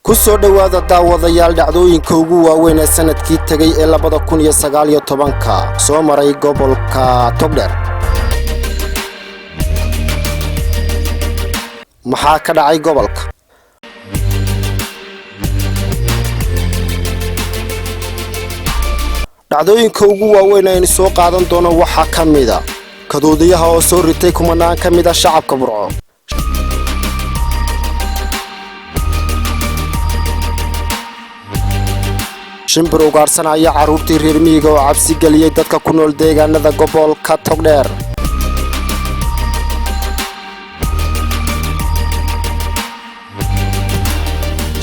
kusoo dhawaada daawadayaal dhacdooyinka ugu waaweyn ee sanadkii tagay ee 2019 soo maray gobolka Togdheer. maxaa ka dhacay gobolka? dhacdooyinka ugu waaweyn ee soo qaadan doono waxaa kamid ah kadoodiyaha oo soo ritay kumanaan kamid ah shacabka Burco. shimbir ugaarsanaya caruurtii reer miyiga oo cabsi galiyay dadka ku nool deegaanada gobolka Togdheer.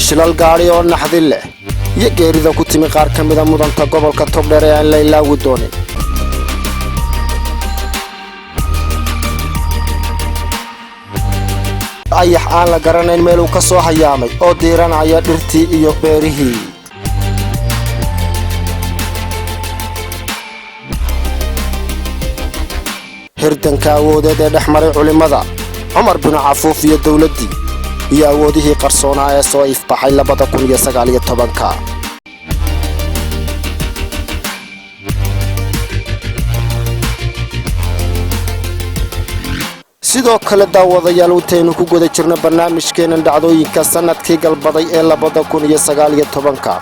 shilal gaari oo naxdin leh iyo geerida ku timi qaar kamid ah mudanta gobolka Togdheer ee aan la ilaawi doonin. ayax aan la garanayn meel uu ka soo hayaamay oo diiranaya dhirtii iyo beerihii. hirdanka awoodeed ee dhexmaray culimada Cumar bin Cafuuf iyo dawladdii iyo awoodihii qarsoonaa ee soo ifbaxay 2019. sidoo kale daawadayaal intaynu ku guda jirno barnaamijkeena dhacdooyinka sanadkii galbaday ee 2019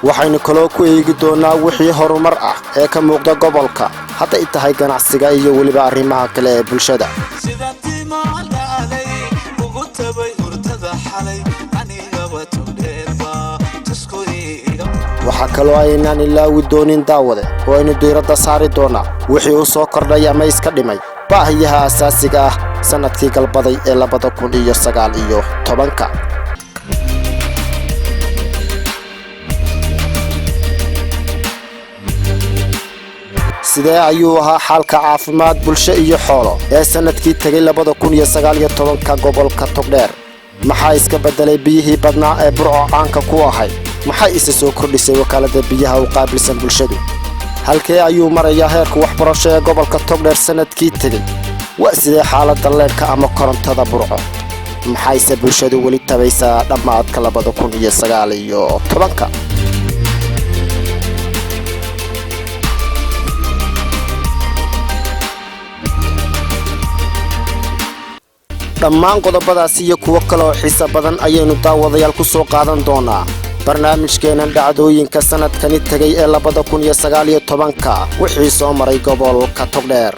waxaynu kaloo ku eegi doonaa wixii horumar ah ee ka muuqda gobolka hadday tahay ganacsiga iyo weliba arrimaha kale ee bulshada. waxaa kaloo aynaan ilaawi doonin daawade oo aynu diiradda saari doonaa wixii uu soo kordhay ama iska dhimay baahiyaha asaasiga ah sanadkii galbaday ee 2019. sidee ayuu ahaa xaalka caafimaad bulsho iyo xoolo ee sanadkii tagay 2019 gobolka Togdheer? maxaa iska bedelay biyihii badnaa ee Burco caanka ku ahay? maxay isa soo kordhisay wakaalada biyaha u qaabilsan bulshadu? halkee ayuu marayaa heerka waxbarasho ee gobolka Togdheer sanadkii tagay? waa sidee xaaladda leerka ama korontada Burco? maxayse bulshadu weli tabaysaa dhammaadka 2019? dhammaan qodobadaas iyo kuwa kale oo xiiso badan ayaynu daawadayaal ku soo qaadan doonaa barnaamijkeena dhacdooyinka sanadkani tagay ee 2019 wixii soo maray gobolka Togdheer.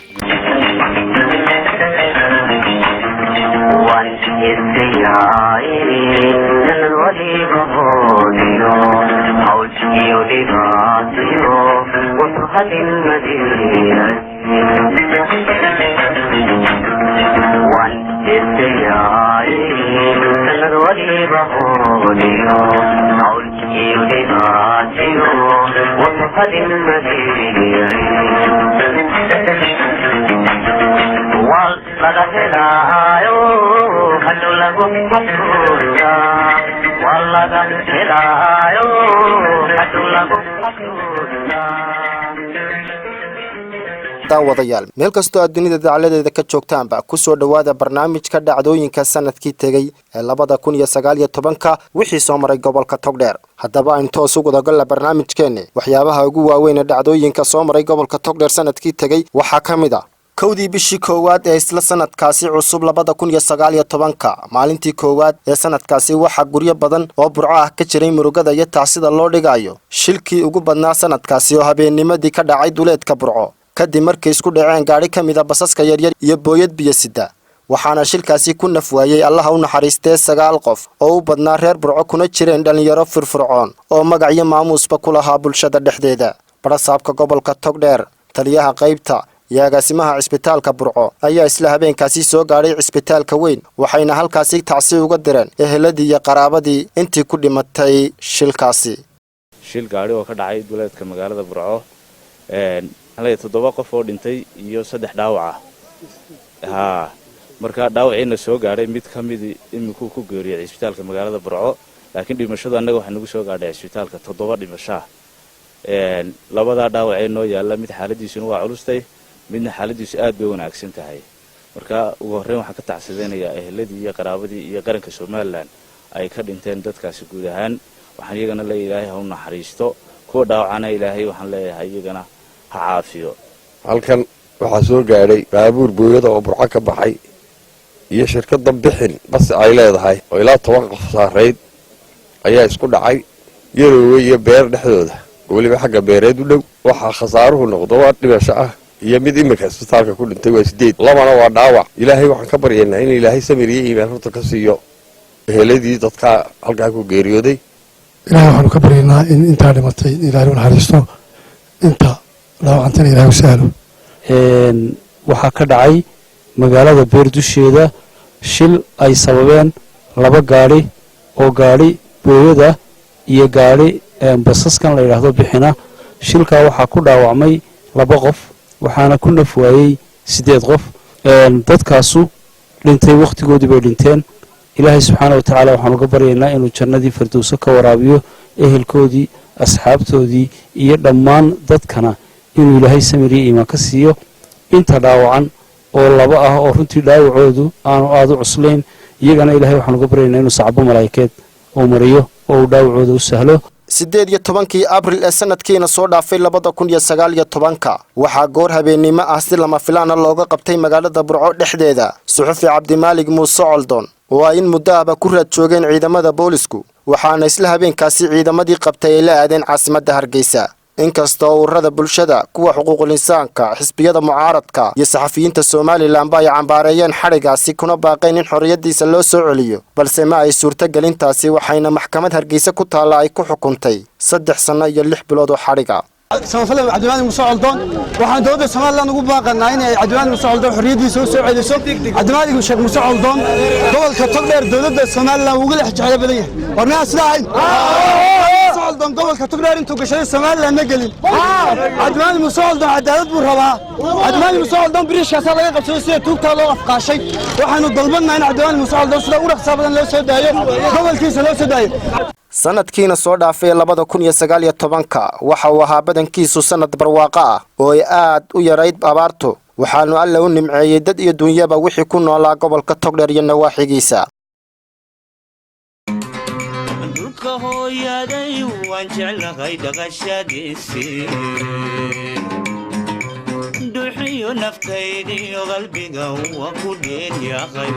daawadayaal meel kastoo aad dunida dacaladeeda ka joogtaanba ku soo dhawaada barnaamijka dhacdooyinka sanadkii tagay ee 2019 wixii soo maray gobolka Togdheer. haddaba aynu toos ugu dagalna barnaamijkeena waxyaabaha ugu waaweyn ee dhacdooyinka soo maray gobolka Togdheer sanadkii tagay waxaa kamid ah kowdii bishii koowaad ee isla sanadkaasi cusub 2019 maalintii koowaad ee sanadkaasi waxaa guryo badan oo Burco ah ka jiray murugada iyo taasida loo dhigayo shilkii ugu badnaa sanadkaasi oo habeennimadii ka dhacay duleedka Burco kadib markay isku dhaceen gaari kamid ah basaska yaryar iyo booyad biyo sida. waxaana shilkaasi ku naf waayay allaha u naxariistay 9 qof oo u badnaa reer Burco kuna jireen dhalinyaro firfircoon oo magac iyo maamuusba ku lahaa bulshada dhexdeeda. barasaabka gobolka Togdheer, taliyaha qaybta iyo agaasimaha cisbitaalka Burco ayaa isla habeenkaasi soo gaaray cisbitaalka weyn waxayna halkaasi tacsi uga direen eheladii iyo qaraabadii intii ku dhimatay shilkaasi. shil gaari oo ka dhacay duleedka magaalada Burco 7 qof oo dhintay iyo 3 dhaawac ah. marka dhaawacina soo gaaray mid kamid iminku ku geeriyay cisbitaalka magaalada Burco laakiin dhimashadu anaga waxa nagu soo gaadhay cisbitaalka 7 dhimasho. labada dhaawac ee noo yaala mid xaaladiisu waa culustay midna xaaladiisu aad bay wanaagsan tahay. marka ugu horreyn waxaan ka tacsideynaya eheladii iyo qaraabadii iyo qaranka Soomaaliland ay ka dhinteen dadkaasi guud ahaan waxaan iyagana leeyahay ilaahay ha u naxariisto kuwa dhaawacana ilaahay waxaan leeyahay iyagana ha caafiyo halkan waxaa soo gaadhay baabuur booyada oo burco ka baxay iyo shirkadda bixin bas ay leedahay oo ilaa 10 qof saareyd ayaa isku dhacay yaroowe iyo beer dhexdooda waliba xagga beereed u dhow waxaa khasaaruhu noqdo waa dhimasho ah iyo mid imika isbitaalka ku dhintay waa 8 labana waa dhaawac ilaahay waxaan ka baryaynaa in ilaahay samir iyo iimaan horta ka siiyo eheladii dadka halkaa ku geeriyooday ilaahay waxaanu ka baryaynaa in intaa dhimatay ilaahay u naxariisto inta dhaawacantana ilaahay u sahlo waxaa ka dhacay magaalada beer dusheeda shil ay sababeen 2 gaari oo gaari booyada iyo gaari basaskan la yiraahdo bixina shilka waxaa ku dhaawacmay 2 qof waxaana ku naf waayay 8 qof dadkaasu dhintay waqtigoodii bay dhinteen ilaahay subxaanahu wa ta'aala waxaan uga baryaynaa inuu jannadii firdawso ka waraabiyo ehelkoodii asxaabtoodii iyo dhammaan dadkana inuu ilaahay samir iyo iimaan ka siiyo inta dhaawacan oo 2 ah oo runtii dhaawacoodu aanu aad u cuslayn iyagana ilaahay waxaan uga baryaynaa inuu sacbo malaa'ikeed oo mariyo oo dhaawacooda u sahlo 18 Abriil ee sanadkiina soo dhaafay 2019 waxaa goor habeenimo ah si lama filaan looga qabtay magaalada Burco dhexdeeda suxufi Cabdimaalig Muuse Coldon oo ay in muddo ah ku raad joogeen ciidamada boolisku waxaana isla habeenkaasi ciidamadii qabtay ay la aadeen caasimadda Hargeysa inkastoo ururada bulshada kuwa xuquuqul insaanka xisbiyada mucaaradka iyo saxafiyiinta Soomaaliland ay cambaareeyeen xarigaasi kuna baaqeen in xorriyadiisa loo soo celiyo balse ma ay suurtagelintaasi waxayna maxkamad Hargeysa ku taala ay ku xukuntay 3 sano iyo 6 bilood oo xariga samafalay Cabdimaalig Muuse Coldon waxaan dowladda Soomaaliland ugu baaqanaa in ay Cabdimaalig Muuse Coldon xorriyadiisa soo celiso Cabdimaalig Muuse Coldon gobolka Togdheer dowladda Soomaaliland ugu leex jecel badan yahay warna sidaan Coldon gobolka Togdheer intuu gashay Soomaaliland ma gelin Cabdimaalig Muuse Coldon cadaalad buu rabaa Cabdimaalig Muuse Coldon biriishkaas laga qabsaday sida tuugta loo afqaashay waxaanu dalbanaa in Cabdimaalig Muuse Coldon sida u dhaqso badan loo soo daayo gobolkiisa loo soo daayo sanadkiina soo dhaafay 2019 waxa uu ahaa badankiisu sanad barwaaqo ah oo ay aad u yarayd abaartu waxaanu alla u nimceeyay dad iyo dunyaba wixii ku noolaa gobolka Togdheer iyo nawaaxigiisa dhulka hooyaday waan jeclahay dhaqashadiisii dhuuxiyo naftaydii qalbiga waa ku dheeryahay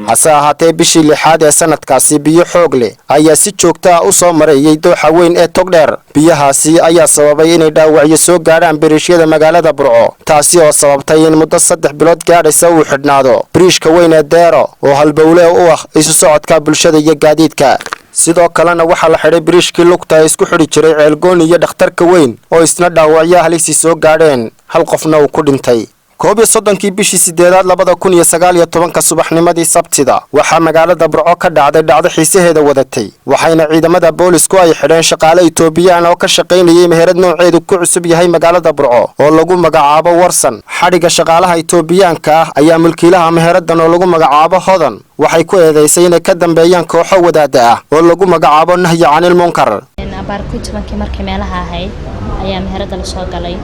hase ahaatee bishii 6 ee sanadkaasi biyo xoog leh ayaa si joogto ah u soo mareeyay dooxa weyn ee Togdheer biyahaasi ayaa sababay inay dhaawacyo soo gaaraan biriishyada magaalada Burco taasi oo sababtay in muddo 3 bilood gaadhaysa uu xidhnaado biriishka weyn ee Deero oo halbowle u ah isu socodka bulshada iyo gaadiidka sidoo kalena waxa la xidhay biriishkii lugta isku xidhi jiray ceelgoon iyo dhakhtarka weyn oo isna dhaawacyo halisi soo gaadheen hal qofna uu ku dhintay 31 bishii 8 2019 subaxnimadii Sabtida waxa magaalada Burco ka dhacday dhacdo xiisaheeda wadatay waxayna ciidamada boolisku ay xidheen shaqaale Itoobiyaan oo ka shaqeynayay meherad nooceedu ku cusub yahay magaalada Burco oo lagu magacaabo Warsan xadhiga shaqaalaha Itoobiyaanka ah ayaa mulkiilaha meheradan oo lagu magacaabo Hodan waxay ku eedeysay inay ka dambeeyaan kooxo wadaada ah oo lagu magacaabo Nahyi Canil Munkar markii meelaha ahayd ayaa meherada la soo galay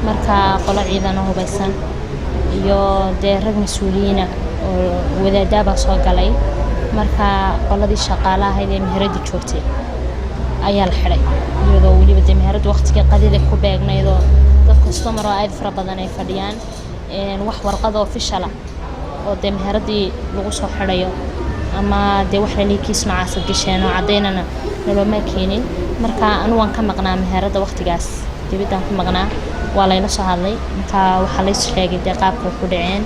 marka qolo ciidan oo hubaysan iyo rag mas'uuliyiin oo wadaadaba soo galay marka qoladii shaqaalaha ee meherada joogtay ayaa la xiray iyadoo waliba meherada waqtiga qadida ku beegnayd oo dad customer oo aad fara badan ay fadhiyaan wax warqad official ah oo meheradii lagu soo xirayo ama wax leekiis macaas gasheen oo cadeynana lama keenin marka anu waan ka maqnaa meherada waqtigaas dibadaan ku maqnaa waa la ila soo hadlay marka waxa la sheegay qaabka ku dhaceen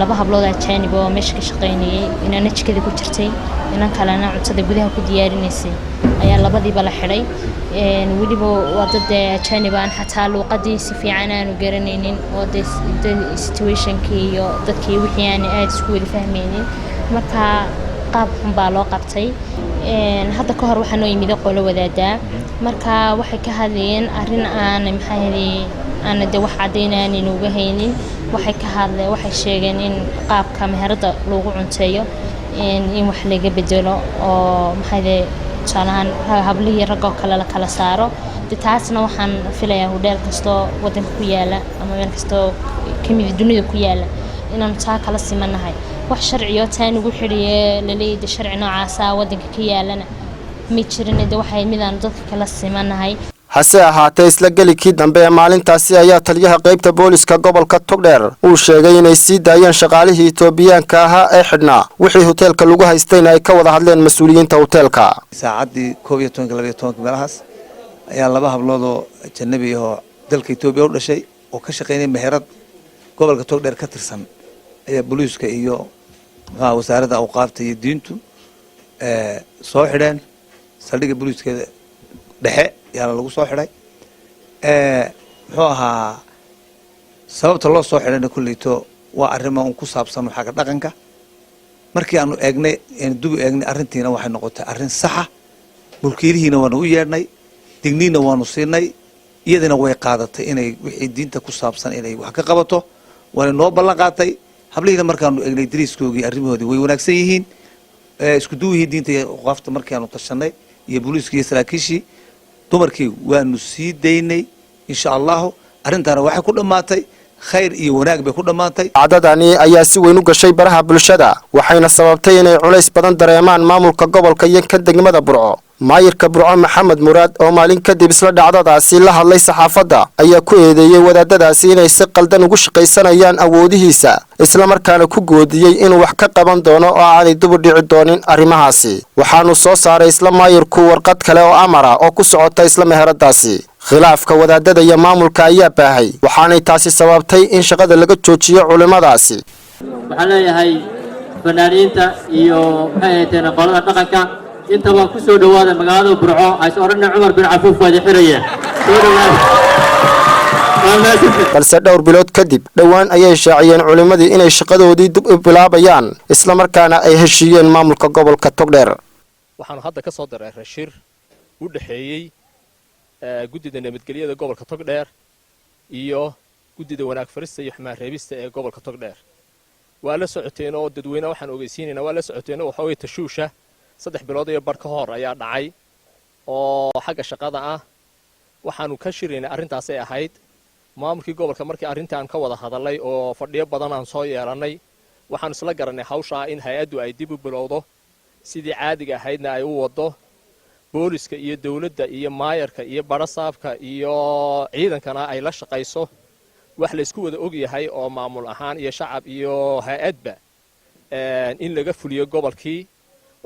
2 hablood ajaanib oo meesha ka shaqeynayay inaan jikada ku jirtay inaan kalena cuntada gudaha ku diyaarinaysay ayaa labadiiba la xiray waliba waa dad ajaanib aan xataa luqadii si fiican aanu garanaynin oo situationkii iyo dadkii wixii aan aad isku wada fahmaynin marka qaab xun baa loo qabtay hadda ka hor waxaan oo yimid qolo wadaada marka waxay ka hadlayeen arin aan aan wax cadeynaan uga haynin waxay ka hadleen waxay sheegeen in qaabka meherada lagu cunteeyo in wax laga bedelo oo salahan hablihi rag oo kala saaro taasna waxaan filayaa hudheel kastoo wadanka ku yaala ama meel kastoo kamid dunida ku yaala inaan taa kala simanahay wax sharciyo taan ugu xiriye la leeyahay sharci noocaas ah wadanka ka yaalana ma jirin waxay midaan dadka kala simanahay hase ahaatee isla gelikii dambe ee maalintaasi ayaa taliyaha qaybta booliska gobolka Togdheer uu sheegay inay sii daayeen shaqaalihii Itoobiyaanka ahaa ee xidhnaa wixii hoteelka lagu haystayna ay ka wada hadleen mas'uuliyiinta hoteelka saacadii 12 meelahaas ayaa laba hablood oo ajnabi ah oo dalka Itoobiya u dhashay oo ka shaqeynay meherad gobolka Togdheer ka tirsan ayaa booliska iyo wasaaradda awqaafta iyo diintu soo xidheen saldhigga booliska dhexe yaa lagu soo xidhay muxuu ahaa sababta loo soo xidhayna kulleeto waa arrimo ku saabsan xagga dhaqanka markii aanu eegnay dib u eegnay arrintiina waxay noqotay arrin sax ah mulkiilihiina waanu u yeedhnay digniina waanu siinay iyadana way qaadatay inay wixii diinta ku saabsan inay wax ka qabato waana noo ballan qaatay hablihiina markaanu eegnay dariiskoogii arrimahoodii way wanaagsan yihiin isku duwihii diinta iyo awqaafta markii aanu tashanay iyo booliiska iyo saraakiishii dumarkii waanu sii daynay insha Allah arintana waxay ku dhamaatay khayr iyo wanaag bay ku dhamaatay cadadani ayaa si weyn u gashay baraha bulshada waxayna sababtay inay culays badan dareemaan maamulka gobolka iyo kan degmada Burco maayirka Burco Maxamed Muraad oo maalin kadib isla dhacdadaasi la hadlay saxaafadda ayaa ku eedeeyay wadaadadaasi inay si qaldan ugu shaqaysanayaan awoodihiisa isla markaana ku goodiyay inuu wax ka qaban doono oo aanay dib u dhici doonin arrimahaasi waxaanu soo saaray isla maayirku warqad kale oo amara oo ku socota isla meheradaasi khilaafka wadaadada iyo maamulka ayaa baahay waxaanay taasi sababtay in shaqada laga joojiyo culimadaasi waxaan leeyahay fanaaniinta iyo maxay qolada dhaqanka inta waa ku soo dhawaada magaalada Burco ay soo oranay Umar bin Cafuuf wada xiraya soo dhawaada balse dhowr bilood kadib dhawaan ayay shaaciyeen culimadii inay shaqadoodii dib u bilaabayaan isla markaana ay heshiiyeen maamulka gobolka Togdheer waxaan hadda ka soo daray rashir u dhaxeeyay guddida nabadgelyada gobolka Togdheer iyo guddida wanaag farista iyo xumaan reebista ee gobolka Togdheer waa la socoteen oo dadweynaha waxaan ogeysiinaynaa waa la socoteen waxa way tashuusha 3 bilood iyo bar ka hor ayaa dhacay oo xagga shaqada ah waxaanu ka shiraynay arrintaas ay ahayd maamulkii gobolka markii arrintan ka wada hadalay oo fadhiyo badan aan soo yeelanay waxaan isla garanay hawsha in hay'addu ay dib u bilowdo sidii caadiga ahaydna ay u wado booliska iyo dawladda iyo maayarka iyo barasaabka iyo ciidankana ay la shaqayso wax la isku wada og yahay oo maamul ahaan iyo shacab iyo hay'adba in laga fuliyo gobolkii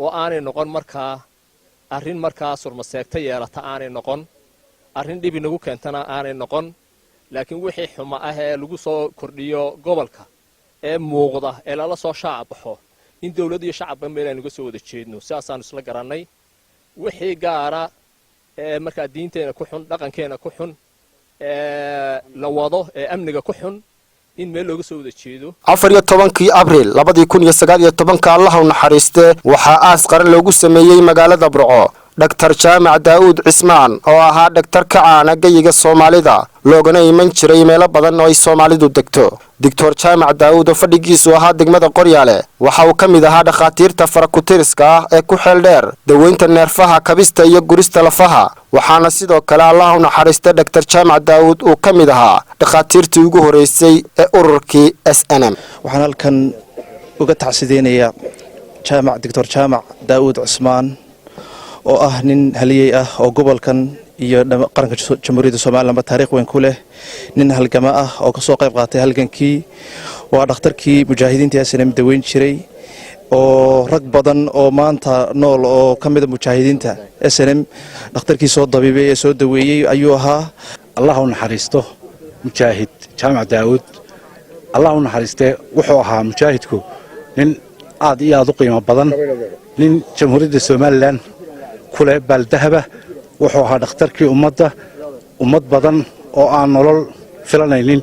oo aanay noqon markaa arrin markaa surmaseegta yeelata aanay noqon arrin dhib inagu keentana aanay noqon laakiin wixii xuma ah ee lagu soo kordhiyo gobolka ee muuqda ee lala soo shaacabaxo in dawladda iyo shacabba meel aynu uga soo wada jeedno sidaasaan isla garanay wixii gaara ee markaa diinteena ku xun dhaqankeena ku xun la wado ee amniga ku xun in meel looga soo wada jeedo 14 Abriil 2019 Allah u naxariiste waxa aas qaran loogu sameeyay magaalada Burco Dr. Jaamac Daawud Cismaan oo ahaa dhaktar ka caan ah gayiga Soomaalida loogana iman jiray meelo badan oo ay Soomaalidu degto Dr. Jaamac Daawud oo fadhigiisu ahaa degmada Qoryaale waxa uu kamid ahaa dhakhaatiirta farakutiriska ah ee ku xeel dheer daweynta neerfaha kabista iyo gurista lafaha waxaana sidoo kale Allah u naxariiste Dr. Jaamac Daawud uu kamid ahaa dhakhaatiirtii ugu horeysay ee ururkii SNM waxaan halkan uga tacsideynaya Dr. Jaamac Daawud Cismaan oo ah nin haliyay ah oo gobolkan iyo qaranka Jamhuuriyadda Soomaaliland taariikh weyn ku leh nin halgama ah oo ka soo qayb qaatay halgankii waa dhakhtarkii mujaahidiinta SNM daweyn jiray oo rag badan oo maanta nool oo kamid ah mujaahidiinta SNM dhakhtarkii soo dabiibay ee soo daweeyay ayuu ahaa Allah u naxariisto mujaahid Jaamac Daawud Allah u naxariiste wuxuu ahaa mujaahidku nin aad iyo aad u qiimo badan nin Jamhuuriyadda Soomaaliland kule baldahaba wuxuu ahaa dhakhtarkii ummad badan oo aan nolol filanaynin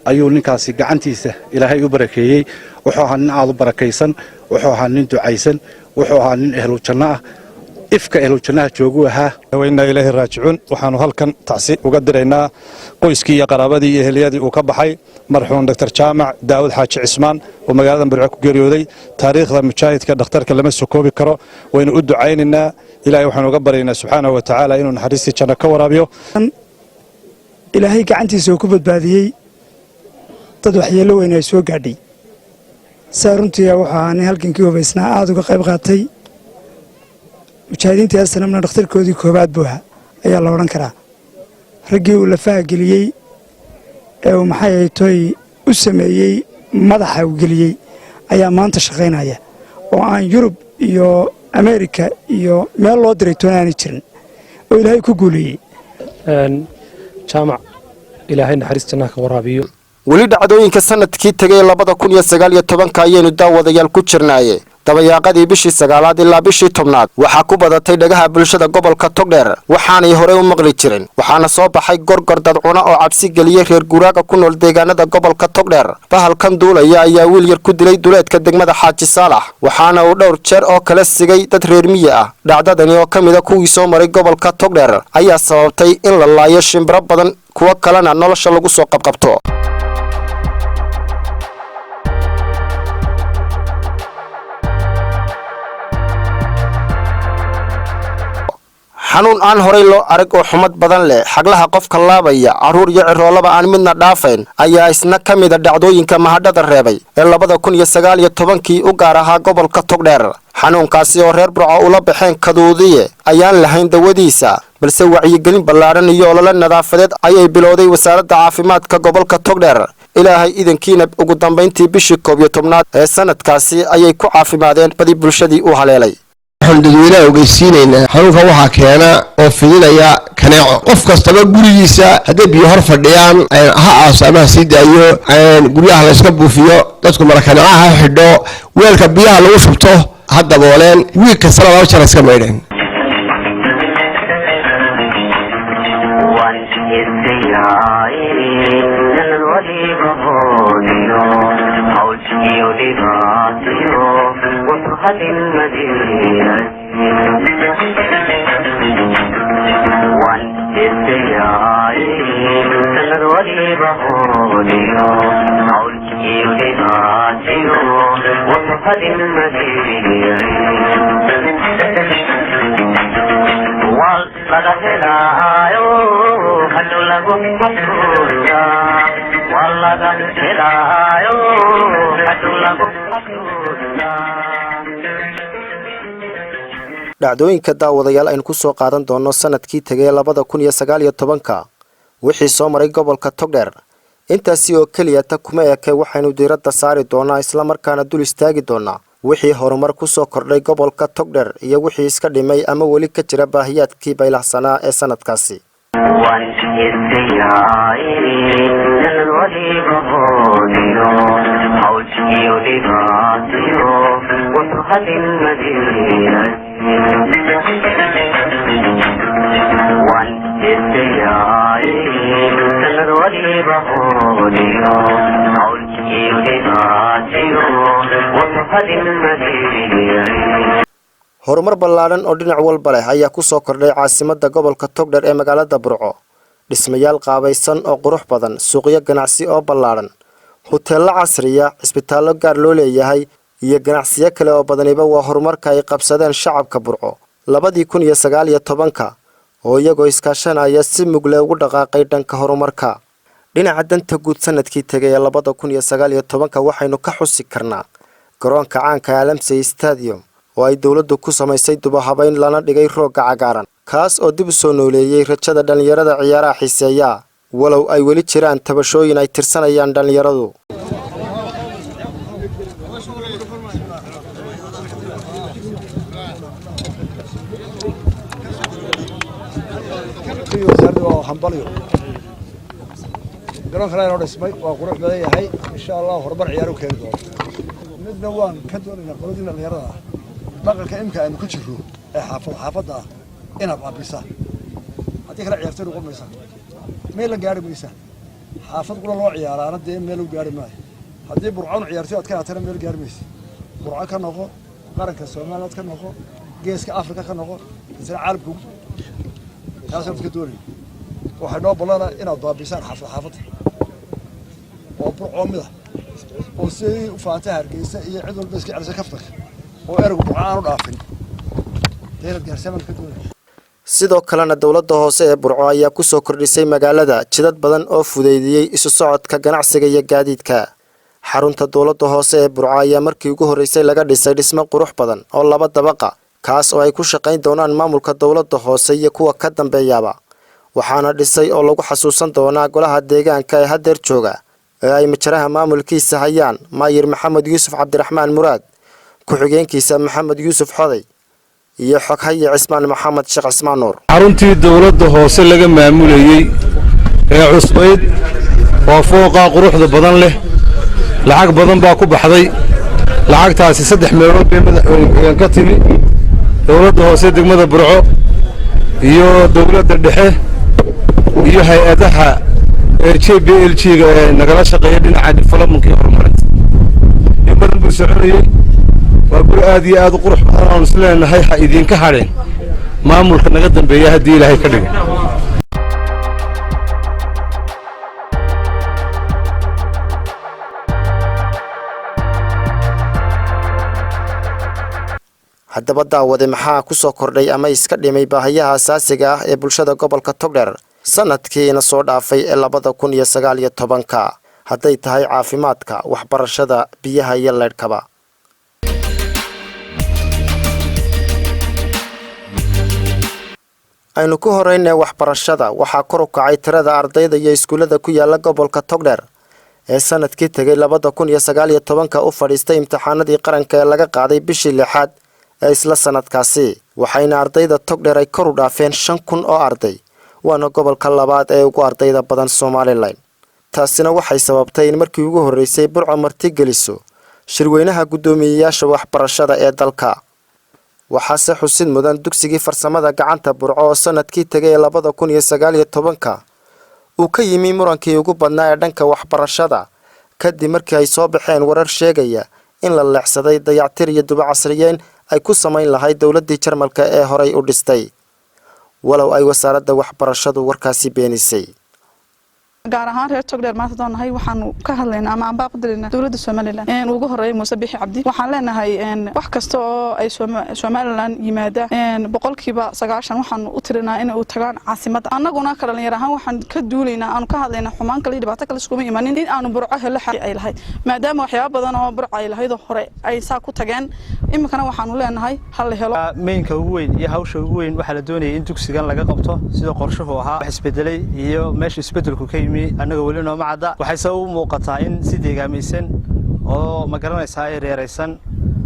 ayuu ninkaasi gacantiisa Ilaahay u barakeeyay wuxuu ahaa nin aad u barakaysan wuxuu ahaa nin ducaysan wuxuu ahaa nin ehlu janno ah ifka ehlujanaha joogu ahaa. Wayna ilaahi raajicuun waxaanu halkan tacsi uga diraynaa qoyskii iyo qaraabadii iyo eheliyadii uu ka baxay marxuum Dr. Jaamac Daawud Xaaji Cismaan oo magaalada Burco ku geeriyooday. taariikhda mujaahidka dhakhtarka lama soo koobi karo. waynu u ducaynaynaa ilaahay waxaanu uga baryaynaa subxaanahu wa ta'aala inuu naxariistii janno ka waraabiyo. ilaahay gacantiisa ku badbaadiyay dad waxyeello weyn ay soo gaadhay. runtii waxaan halkankii hubaysnaa aad uga qayb qaatay mujaahidiintii aslamna dhakhtarkoodii koobaad buuxa ayaa la odhan karaa. raggii uu lafaha geliyey ee uu maxay ahaytoy u sameeyey madaxa u geliyey ayaa maanta shaqaynaya oo aan Yurub iyo Ameerika iyo meel loo diray toonaan jirin oo ilaahay ku guuleeyey. jaamac ilaahay naxariistina ka waraabiyo. weli dhacdooyinka sanadkii tagay 2019 ayaynu daawadayaal ku jirnaaye dabayaaqadii bishii 9aad ilaa bishii 10aad waxaa ku badatay dhagaha bulshada gobolka Togdheer waxaanay hore u maqli jirin waxaana soo baxay gorgor dadcuna oo cabsi geliyay reer guraaga ku nool deegaanada gobolka Togdheer. bahalkan duulaya ayaa wiil yar ku dilay duleedka degmada Xaaji Saalax waxaana uu dhowr jeer oo kala sigay dad reer miyi ah. dhacdadani oo kamid ah kuwii soo maray gobolka Togdheer ayaa sababtay in la laayo shimbiro badan kuwa kalena nolosha lagu soo qabqabto. xanuun aan horey loo arag oo xumad badan leh xaglaha qofka laabaya caruur iyo ciroolaba aan midna dhaafayn ayaa isna ka mid ah dhacdooyinka mahadhada reebay ee 2019 u gaar ahaa gobolka Togdheer. xanuunkaasi oo reer Burco ula baxeen kaduudiye ayaan lahayn dawadiisa balse wacyigelin ballaaran iyo olole nadaafadeed ayay bilowday wasaaradda caafimaadka gobolka Togdheer. ilaahay idankiina ugu dambeyntii bishii 11aad ee sanadkaasi ayay ku caafimaadeen badi bulshadii u haleelay. dadweynaha ogeysiinaynaa xanuunka waxaa keena oo fidinaya kaneeco. qof kastaba gurigiisa hadday biyo hor fadhiyaan ha aasaamaha sii daayo guryaha la iska buufiyo dadku mara kaneecaha ha xidho weelka biyaha lagu shubto ha dabooleen wiil kastana 2 jeer iska maydheen. dhacdooyinka daawadayaal aynu ku soo qaadan doono sanadkii tagay 2019 wixii soo maray gobolka Togdheer. intaasi oo kaliya ta kuma eekay waxaynu diiradda saari doonaa isla markaana dul istaagi doonaa wixii horumar ku soo kordhay gobolka Togdheer iyo wixii iska dhimay ama weli ka jira baahiyaadkii baylahsanaa ee sanadkaasi. horumar ballaaran oo dhinac walba leh ayaa ku soo kordhay caasimadda gobolka Togdheer ee magaalada Burco. dhismayaal qaabaysan oo qurux badan, suuqyo ganacsi oo ballaaran, hoteello casriya, isbitaallo gaar loo leeyahay iyo ganacsiyo kale oo badaniba waa horumarka ay qabsadeen shacabka Burco. 2019 oo iyagoo iskaashanaya si mugle ugu dhaqaaqay dhanka horumarka. dhinaca danta guud sanadkii tagay 2019 waxaynu ka xusi karnaa garoonka caanka Alamsey Stadium oo ay dawladdu ku samaysay dubahabayn lana dhigay rooga cagaaran kaas oo dib u soo nooleeyay rajada dhalinyarada ciyaaraha xiiseeya walow ay weli jiraan tabashooyin ay tirsanayaan dhalinyaradu. garoonka la dhismay waa qurux badan yahay insha Allah horumar ciyaar u keeni doono. midna waan ka doonaynaa qoladii dhalinyarada ah dhaqanka imka aynu ku jirro ee xaafadda inaad abisa haddii kala ciyaartay ugu maysa meel la gaari maysa xaafad qura loo ciyaaraana dee meel u gaari maayo haddii Burco ciyaartay aad ka haatana meel gaari maysa Burco ka noqo qaranka Soomaaliyeed ka noqo geeska afrika ka noqon isla caalamka taasoo dadka doonay waxay noo ballanaa inaad baabisaan xaafadda oo burco mid ah oo sidii u faantay Hargeysa iyo cid walba iska celisay kaftanka oo ergu burco aanu dhaafin deelad gaarsaman ka doonay sidoo kalena dawladda hoose ee Burco ayaa ku soo kordhisay magaalada jidad badan oo fudeydiyay isu socodka ganacsiga iyo gaadiidka xarunta dawladda hoose ee Burco ayaa markii ugu horeysay laga dhisay dhismo qurux badan oo laba dabaqa kaas oo ay ku shaqayn doonaan maamulka dawladda hoose iyo kuwa ka dambeeyaba waxaana dhisay oo lagu xasuusan doonaa golaha deegaanka ee hadeer jooga ee ay majaraha maamulkiisa hayaan maayir Maxamed Yuusuf Cabdiraxmaan Muraad ku xigeenkiisa Maxamed Yuusuf Xoday iyo xoghaye Cismaan Maxamed Sheekh Cismaan Nuur xaruntii dawladda hoose laga maamulayay ee cusbayd oo fooqa quruxda badan leh lacag badan baa ku baxday lacagtaasi 3 meelood bay madaxweynaha ka timi dawladda hoose degmada Burco iyo dawladda dhexe iyo hay'adaha JBLG-ga ee nagala shaqeeya dhinaca development iyo horumarinta in badan buu soconayay waa guri aad iyo aad u qurux badan oo isleenahay ha idinka hadheen maamulka naga dambeeya haddii Ilaahay ka dhigo haddaba daawade maxaa ku soo kordhay ama iska dhimay baahiyaha asaasiga ah ee bulshada gobolka Togdheer sanadkiina soo dhaafay ee 2019 hadday tahay caafimaadka waxbarashada biyaha iyo leedhkaba aynu ku horeynay waxbarashada waxaa kor u kacay tirada ardayda iyo iskuulada ku yaala gobolka Togdheer ee sanadkii tagay 2019 u fadhiistay imtixaanadii qaranka ee laga qaaday bishii 6 ee isla sanadkaasi waxayna ardayda Togdheer ay kor u dhaafeen 5,000 oo arday waana gobolka labaad ee ugu ardayda badan Soomaaliland taasina waxay sababtay in markii ugu horeysay Burco marti geliso shirweynaha gudoomiyayaasha waxbarashada ee dalka waxaase xusid mudan dugsigii farsamada gacanta Burco oo sanadkii tagay 2019 uu ka yimi murankii ugu badnaa ee dhanka waxbarashada kadib markii ay soo baxeen warar sheegaya in la leexsaday dayactir iyo dib u casriyeyn ay ku samayn lahayd dawladda Jarmalka ee horay u dhistay walow ay wasaaradda waxbarashadu warkaasi beenisay gaar ahaan reer Togdheer maanta doonahay waxaan ka hadlaynaa ama aan baaqdilina dawladda Soomaaliland ugu horeeyay Muuse Bixi Cabdi waxaan leenahay wax kasta oo ay Soomaaliland yimaada boqolkiiba 90 waxaan u tirinaa in uu tagaan caasimada annaguna dhalinyar ahaan waxaan ka duuleynaa aan ka hadlaynaa xumaan kale dhibaato kale isku imanin in aanu Burco helo xaq ay lahayd maadaama waxyaabo badan oo Burco ay lahayd hore ay saa ku tageen imikana waxaan leenahay hal la helo meynka ugu weyn iyo hawsha ugu weyn waxa la doonayay in dugsigan laga qabto sida qorshuhu ahaa wax isbedelay iyo meesha isbedelku ka anaga wali noo macada waxay soo muuqataa in si deegaamaysan oo ma garanaysaa ay reeraysan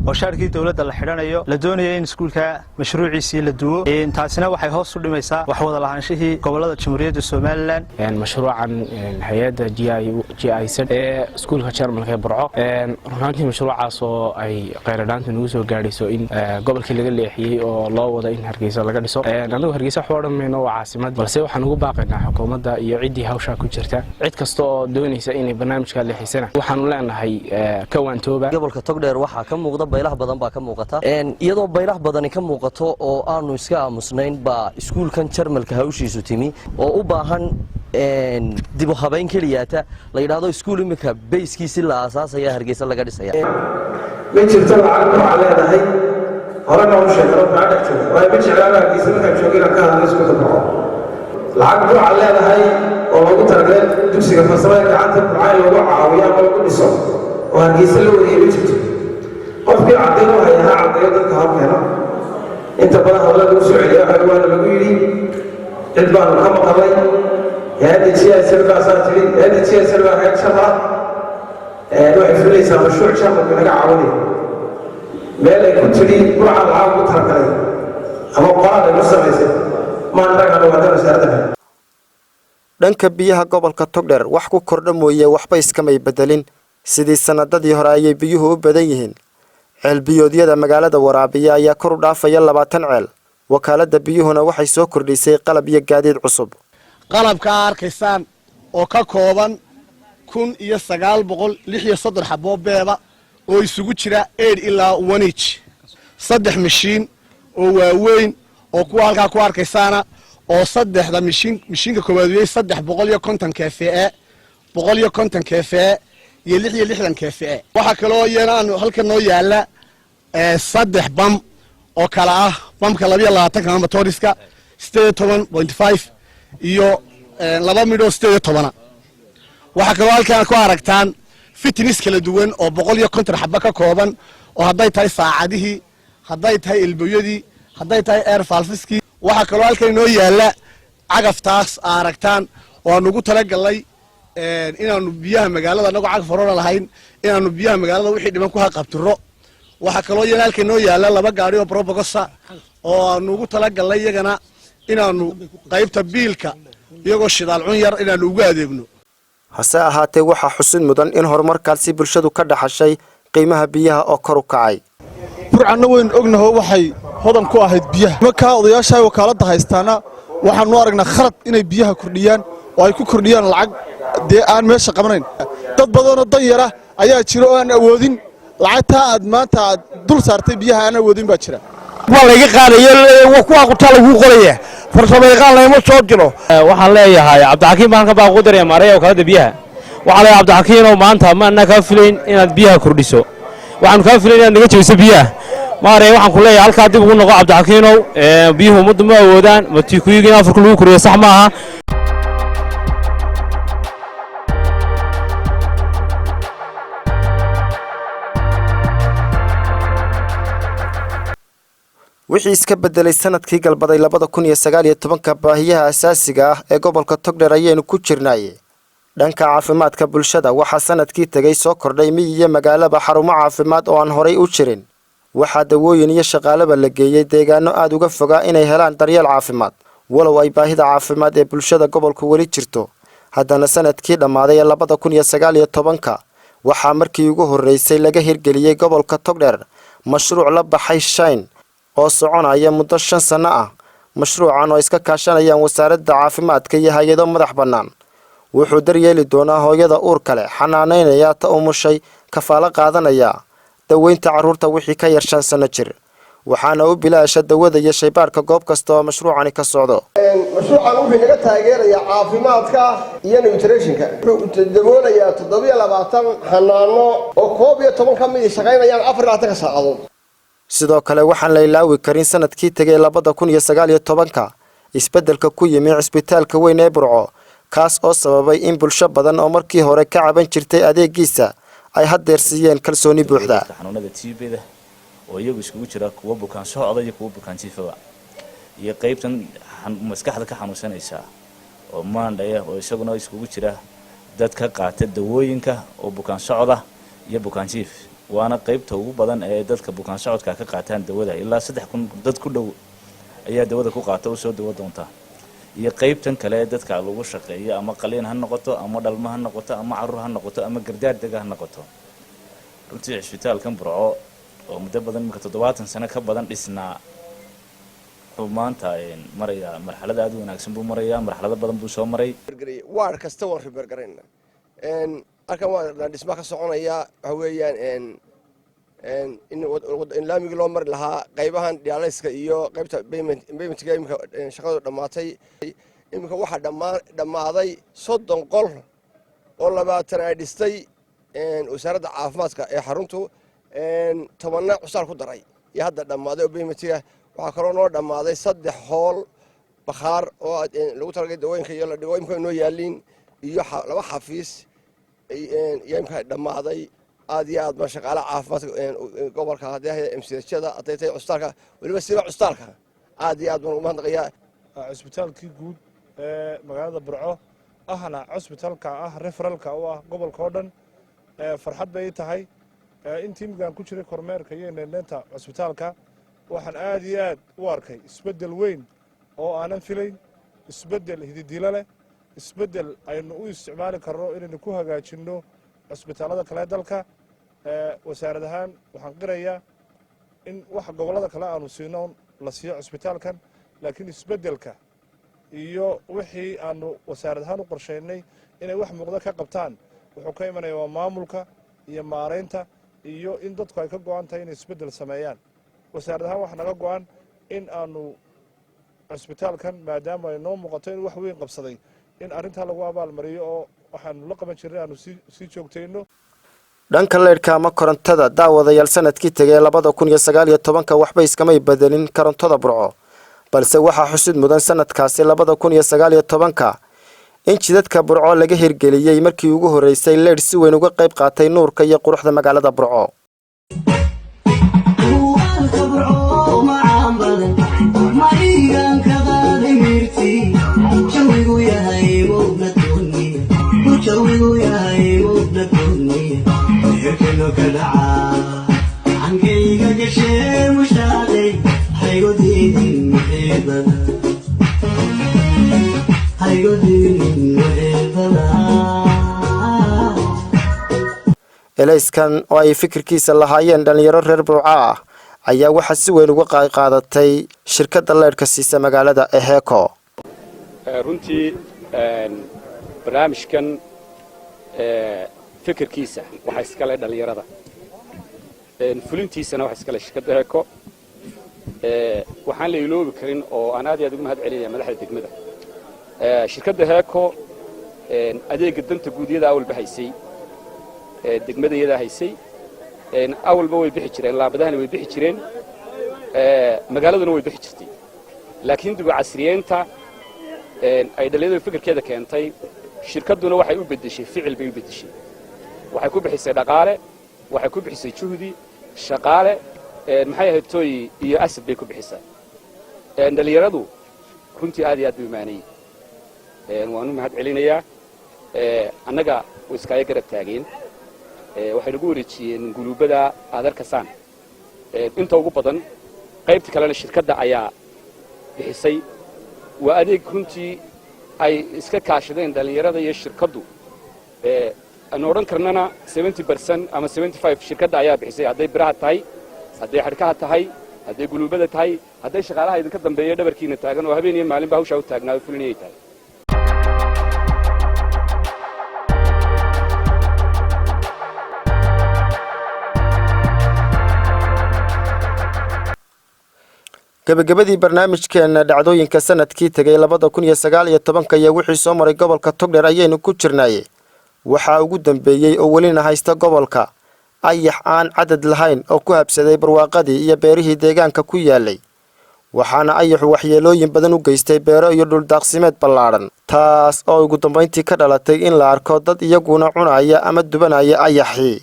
oo shaarkii dawladda la xidhanayo la doonayo in iskuulka mashruuciisii la duwo taasina waxay hoos u dhimaysaa wax wada lahaanshihii gobolada Jamhuuriyadda Soomaaliland mashruucan hay'adda GIZ ee iskuulka Jarmalka ee Burco runtii mashruucaas oo ay qeyradhaanta nagu soo gaadhayso in gobolkii laga leexiyay oo loo wado in Hargeysa laga dhiso anagu Hargeysa wax oo dhammeeyno waa caasimad balse waxaan ugu baaqaynaa xukuumadda iyo ciidii hawsha ku jirta cid kasta oo doonaysa inay barnaamijka leexisana waxaan u leenahay ka waantooba gobolka Togdheer waxa ka muuqda baylaha badan baa ka muuqata iyadoo baylaha badan ka muuqato oo aanu iska aamusnayn ba iskuulkan Jarmalka hawshiisu timi oo u baahan dib u habeyn kaliyaata la yiraahdo iskuul imika bayskiisa la aasaasaya Hargeysa laga dhisaya ma jirto lacag nooc leedahay horena u sheegay productive way ma jeclaan Hargeysa marka joogina ka hadlo isku tabaco lacag nooc leedahay oo lagu talagalay dugsiga farsamada gacanta Burco lagu caawiyo ama lagu dhiso oo Hargeysa loo wareegay jirto qofkii caddeyn u hayaa caddeeyo dadka habkeena inta badan hadalada lagu soo celiyo waxaa lagu yidhi cid baan ka maqalay hay'adda GIZ baa tiri hay'adda GIZ baa hay'ad shaqo waxay fulinaysaa mashruuc Jarmalka laga caawinayo meel ay ku tiri Burco lacag ugu talagalay ama qoraal ay u samaysay maan ragana wadada wasaaradda dhanka biyaha gobolka Togdheer wax ku kordha mooyee waxba iskamay bedelin sidii sanadadii hore ayay biyuhu u badan yihiin ceelbiyoodyada magaalada Waraabiya ayaa kor u dhaafaya 20 ceel wakaaladda biyuhuna waxay soo kordhisay qalab iyo gaadiid cusub qalabka arkaysaan oo ka kooban 1936 xabo beeba oo isugu jira 8 ilaa 1 inch 3 mashiin oo waaweyn oo kuwa halkaa ku arkaysaana oo saddexda mishiinka koowaad weeyey 350 kfe 150 kfe iyo 660 kfe waxaa kaloo iyana halkan noo yaala 3 bam oo kala ah bamka 22 motoriska 18.5 iyo 2 midho 18 waxaa kaloo halkan ku aragtaan fitness kala duwan oo 150 xabba ka kooban oo hadday tahay saacadihii hadday tahay ilbooyadii hadday tahay air valveski waxaa kaloo halkan inoo yaala cagaftaas aragtaan oo aan ugu talagalay inaanu biyaha magaalada anagoo cagaf horona lahayn inaanu biyaha magaalada wixii dhiman ku qabtiro waxaa kaloo iyana halkan inoo yaala 2 gaari oo probogosa oo aan ugu talagalay iyagana inaanu qaybta biilka iyagoo shidaal cun yar inaanu ugu adeegno hase ahaatee waxaa xusid mudan in horumarkaasi bulshadu ka dhaxashay qiimaha biyaha oo kor u kacay burcana weyn ognahay waxay hodan ku ahayd biyaha marka odayaasha wakaaladda haystaana waxaanu aragnaa khalad inay biyaha kordhiyaan oo ay ku kordhiyaan lacag dee aan meesha qabanayn dad badan oo danyara ayaa jira oo aan awoodin lacagta aad maanta dul saartay biyaha aan awoodin baa jira waa laga qaadayo kuwa qutaa lagu qoraya farsamayaqaan lama soo jiro waxaan leeyahay cabdixakiin baan ka baaqo dareemay maray oo kala biyaha waxaan leeyahay cabdixakiin oo maanta ma anna ka filayn inaad biyaha kordhiso waxaan ka filayn inaad naga jeeso biyaha maray waxaan ku leeyahay halka dib ugu noqo cabdixakiin oo biyuhu muddo ma awoodaan ma tiikuyiga Afrika lagu koriyo sax ma aha wixii iska bedelay sanadkii galbaday 2019 baahiyaha asaasiga ah ee gobolka Togdheer ayaynu ku jirnaaye dhanka caafimaadka bulshada waxaa sanadkii tagay soo kordhay miyiga magaalada xarumo caafimaad oo aan horay u jirin waxaa dawooyin iyo shaqaalaba la geeyay deegaano aad uga fogaa inay helaan daryeel caafimaad walow ay baahida caafimaad ee bulshada gobolku weli jirto haddana sanadkii dhammaaday 2019 waxaa markii ugu horeysay laga hirgeliyay gobolka Togdheer mashruuc la baxay Shine oo soconaya muddo 5 sano ah mashruucan oo iska kaashanayaan wasaaradda caafimaadka iyo hay'ado madax bannaan wuxuu daryeeli doonaa hooyada uur kale xanaaneynaya ta umushay kafaalo qaadanaya daweynta carruurta wixii ka yar 5 sano jir waxaana u bilaasha dawada iyo shaybaarka goob kasta oo mashruucani ka socdo mashruucan wuxuu naga taageerayaa caafimaadka iyo nutritionka wuxuu daboolayaa 720 xanaano oo 11 ka mid shaqaynayaan 24 saacadood sidoo kale waxaan la ilaawi karin sanadkii tagay 2019 isbedelka ku yimi cisbitaalka weyn ee Burco kaas oo sababay in bulsho badan oo markii hore ka caban jirtay adeegiisa ay haddeer siiyeen kalsooni buuxda xanuunada TB-da oo iyagu iskugu jira kuwa bukaan socda iyo kuwa bukaan jiifada iyo qaybtan maskaxda ka xanuunsanaysa oo maandhaya oo isaguna iskugu jira dad ka qaata dawooyinka oo bukaan socda iyo bukaan jiif waana qaybta ugu badan ee dadka bukaan socodka ka qaataan dawada ilaa 3,000 dad ku dhow ayaa dawada ku qaata oo soo dawo doonta iyo qaybtan kale dadka lagu shaqeeyo ama qaliin ha noqoto ama dhalmo ha noqoto ama carruur ha noqoto ama gargaar deg ha noqoto runtii cisbitaalkan Burco oo muddo badan marka 70 sano ka badan dhisnaa oo maanta maraya marxalad aad u wanaagsan buu maraya marxalad badan buu soo maray waar kasta waan ribeer garayna halkan waa dhisma ka soconaya waxa weeyaan in laamigi loo mari lahaa qaybahan dialyska iyo qaybta paymentga imika shaqadu dhamaatay imika waxa dhammaaday 30 qol oo 20 ay dhistay wasaaradda caafimaadka ee xaruntu 10 cusar ku daray iyo hadda dhammaaday oo paymentga waxa kaloo noo dhammaaday 3 hool bakhaar oo lagu talagalay dawooyinka iyo la dhigo imika noo yaaliin iyo 2 xafiis imika dhammaaday aad iyo aad ma shaqaale caafimaadka gobolka haddii MCHada haday tahay cusbitaalka waliba sida cusbitaalka aad iyo aad baan ugu mahadnaqayaa cusbitaalkii guud ee magaalada Burco ahna cusbitaalka referalka oo ah gobolka oo dhan farxad bay tahay intii migaan ku jiray kormeerka iyo neenta cusbitaalka waxaan aad iyo aad u arkay isbedel weyn oo aanan filayn isbedel hididilo leh isbedel aynu u isticmaali karno inaynu ku hagaajino cusbitaalada kale dalka wasaaradahan waxaan qirayaa in wax gobolada kale aanu siino la siiyo cusbitaalkan laakiin isbedelka iyo wixii aanu wasaaradahan u qorsheynay inay wax muuqda ka qabtaan wuxuu ka imanayaa waa maamulka iyo maareynta iyo in dadku ay ka go'an tahay inay isbedel sameeyaan wasaaradahan waxa naga go'an in aanu cusbitaalkan maadaama ay noo muuqato in wax weyn qabsaday in arrintaa lagu abaalmariyo oo waxaanu la qaban jirnay aanu sii joogtayno. dhanka leydhka ama korontada daawadayaal sanadkii tegay 2019 waxba iskamay bedelin korontada Burco balse waxaa xusid mudan sanadkaasi 2019 in jidadka Burco laga hirgeliyay markii ugu horeysay leydh si weyn uga qayb qaatay nuurka iyo quruxda magaalada Burco. Eleyskan oo ay fikirkiisa lahaayeen dhalinyaro reer Burco ah ayaa waxa si weyn uga qaadatay shirkadda leydhka siisa magaalada Eheko. runtii barnaamijkan fikirkiisa waxa iska leh dhalinyarada fulintiisana waxa iska leh shirkadda Eheko waxaan la iloobi karin oo aan aad iyo aad ugu mahad celinayaa madaxda degmada shirkadda Eheko adeega danta guudiyada awal bahaysay degmada iyada haysay awalba way bixi jireen laabadahana way bixi jireen magaaladuna way bixi jirtay laakiin dib u casriyeenta ay dhalinyarada fikirkeeda keentay shirkadduna waxay u bedeshay ficil bay u bedeshay waxay ku bixisay dhaqaale waxay ku bixisay juhdi shaqaale maxay ahayd tooy iyo asad bay ku bixisay dhalinyaradu runtii aad iyo aad bay maanayeen waanu mahad celinayaa annaga way iskaaga garab taageen waxay nagu wareejiyeen guluubada aad arkasaan inta ugu badan qaybta kalena shirkadda ayaa bixisay waa adeeg runtii ay iska kaashadeen dhalinyarada iyo shirkaddu aanu odhan karnana 70% ama 75 shirkadda ayaa bixisay hadday biraha tahay hadday xadhkaha tahay hadday guluubada tahay hadday shaqaalaha idinka dambeeya dhabarkiina taagan oo habeen iyo maalinba hawshaa u taagnaa fulinayay tahay gabagabadii barnaamijkeena dhacdooyinka sanadkii tagay 2019 iyo wixii soo maray gobolka Togdheer ayaynu ku jirnay waxa ugu dambeeyay oo welina haysta gobolka ayax aan cadad lahayn oo ku habsaday barwaaqadii iyo beerihii deegaanka ku yaalay waxaana ayaxu waxyeelooyin badan u geystay beero iyo dhul daaqsimeed ballaaran taas oo ugu dambeyntii ka dhalatay in la arko dad iyaguna cunaya ama dubanaya ayaxii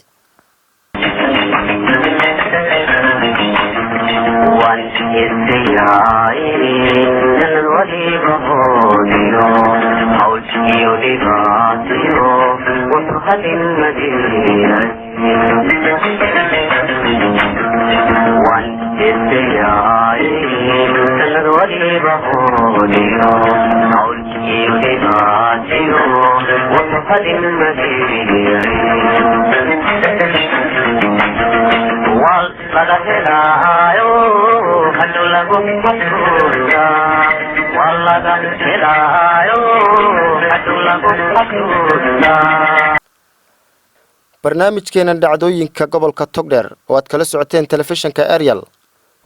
barnaamijkeena dhacdooyinka gobolka Togdheer oo aad kala socoteen telefishinka Ariel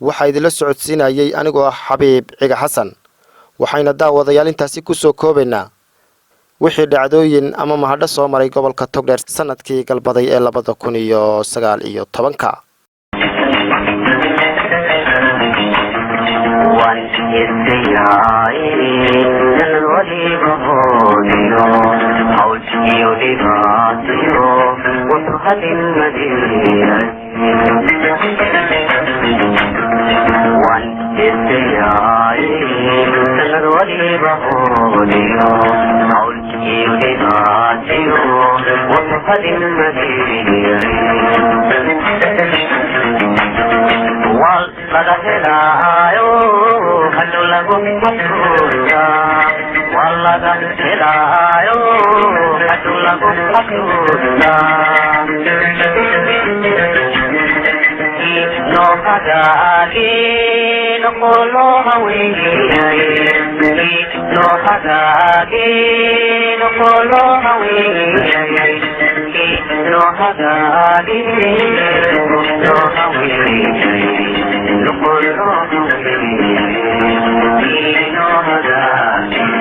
waxa idin la socodsiinayay anigoo Xabiib Ciga Xasan waxayna daawadayaal intaasi ku soo koobaynaa wixii dhacdooyin ama mahadho soo maray gobolka Togdheer sanadkii galbaday ee 2019 No نهداني